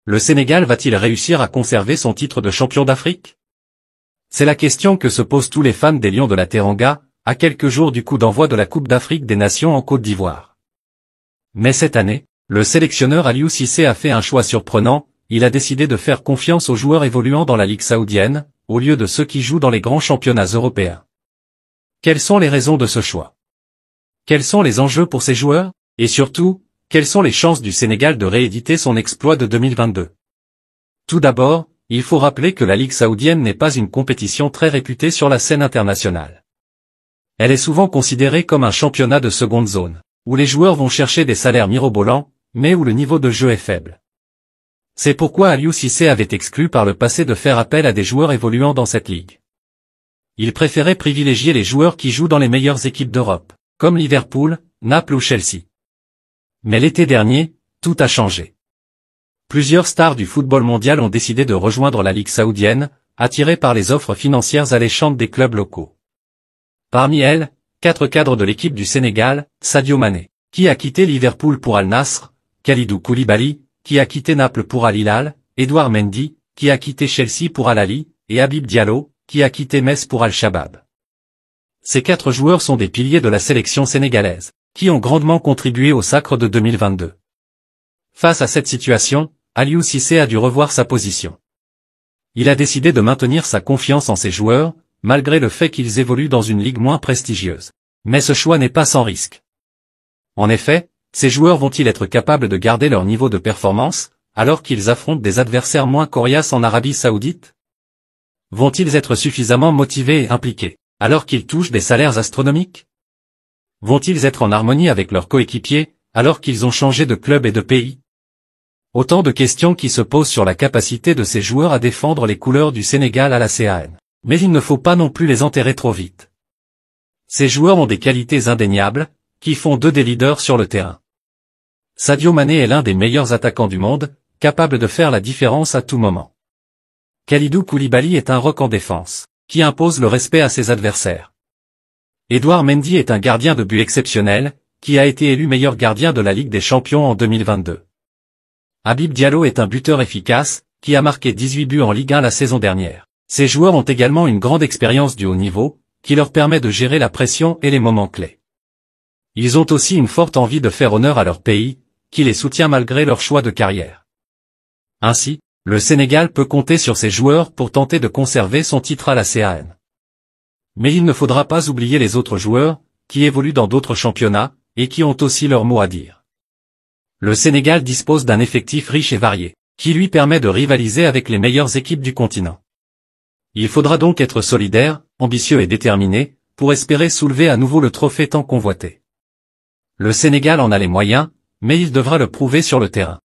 Le Sénégal va-t-il réussir à conserver son titre de champion d'Afrique? C'est la question que se posent tous les fans des Lions de la Teranga, à quelques jours du coup d'envoi de la Coupe d'Afrique des Nations en Côte d'Ivoire. Mais cette année, le sélectionneur Aliou Cissé a fait un choix surprenant, il a décidé de faire confiance aux joueurs évoluant dans la Ligue saoudienne, au lieu de ceux qui jouent dans les grands championnats européens. Quelles sont les raisons de ce choix? Quels sont les enjeux pour ces joueurs? Et surtout, quelles sont les chances du Sénégal de rééditer son exploit de 2022? Tout d'abord, il faut rappeler que la Ligue saoudienne n'est pas une compétition très réputée sur la scène internationale. Elle est souvent considérée comme un championnat de seconde zone, où les joueurs vont chercher des salaires mirobolants, mais où le niveau de jeu est faible. C'est pourquoi Aliou Cissé avait exclu par le passé de faire appel à des joueurs évoluant dans cette ligue. Il préférait privilégier les joueurs qui jouent dans les meilleures équipes d'Europe, comme Liverpool, Naples ou Chelsea. Mais l'été dernier, tout a changé. Plusieurs stars du football mondial ont décidé de rejoindre la Ligue saoudienne, attirées par les offres financières alléchantes des clubs locaux. Parmi elles, 4 cadres de l'équipe du Sénégal, Sadio Mané, qui a quitté Liverpool pour Al Nassr, Kalidou Koulibaly, qui a quitté Naples pour Al Hilal, Edouard Mendy, qui a quitté Chelsea pour Al Ahly, et Habib Diallo, qui a quitté Metz pour Al Shabab. Ces 4 joueurs sont des piliers de la sélection sénégalaise, qui ont grandement contribué au sacre de 2022. Face à cette situation, Aliou Cissé a dû revoir sa position. Il a décidé de maintenir sa confiance en ses joueurs, malgré le fait qu'ils évoluent dans une ligue moins prestigieuse. Mais ce choix n'est pas sans risque. En effet, ces joueurs vont-ils être capables de garder leur niveau de performance, alors qu'ils affrontent des adversaires moins coriaces en Arabie Saoudite? Vont-ils être suffisamment motivés et impliqués, alors qu'ils touchent des salaires astronomiques? Vont-ils être en harmonie avec leurs coéquipiers, alors qu'ils ont changé de club et de pays? Autant de questions qui se posent sur la capacité de ces joueurs à défendre les couleurs du Sénégal à la CAN. Mais il ne faut pas non plus les enterrer trop vite. Ces joueurs ont des qualités indéniables, qui font d'eux des leaders sur le terrain. Sadio Mané est l'un des meilleurs attaquants du monde, capable de faire la différence à tout moment. Kalidou Koulibaly est un roc en défense, qui impose le respect à ses adversaires. Edouard Mendy est un gardien de but exceptionnel, qui a été élu meilleur gardien de la Ligue des Champions en 2022. Habib Diallo est un buteur efficace, qui a marqué 18 buts en Ligue 1 la saison dernière. Ces joueurs ont également une grande expérience du haut niveau, qui leur permet de gérer la pression et les moments clés. Ils ont aussi une forte envie de faire honneur à leur pays, qui les soutient malgré leur choix de carrière. Ainsi, le Sénégal peut compter sur ces joueurs pour tenter de conserver son titre à la CAN. Mais il ne faudra pas oublier les autres joueurs, qui évoluent dans d'autres championnats, et qui ont aussi leur mot à dire. Le Sénégal dispose d'un effectif riche et varié, qui lui permet de rivaliser avec les meilleures équipes du continent. Il faudra donc être solidaire, ambitieux et déterminé, pour espérer soulever à nouveau le trophée tant convoité. Le Sénégal en a les moyens, mais il devra le prouver sur le terrain.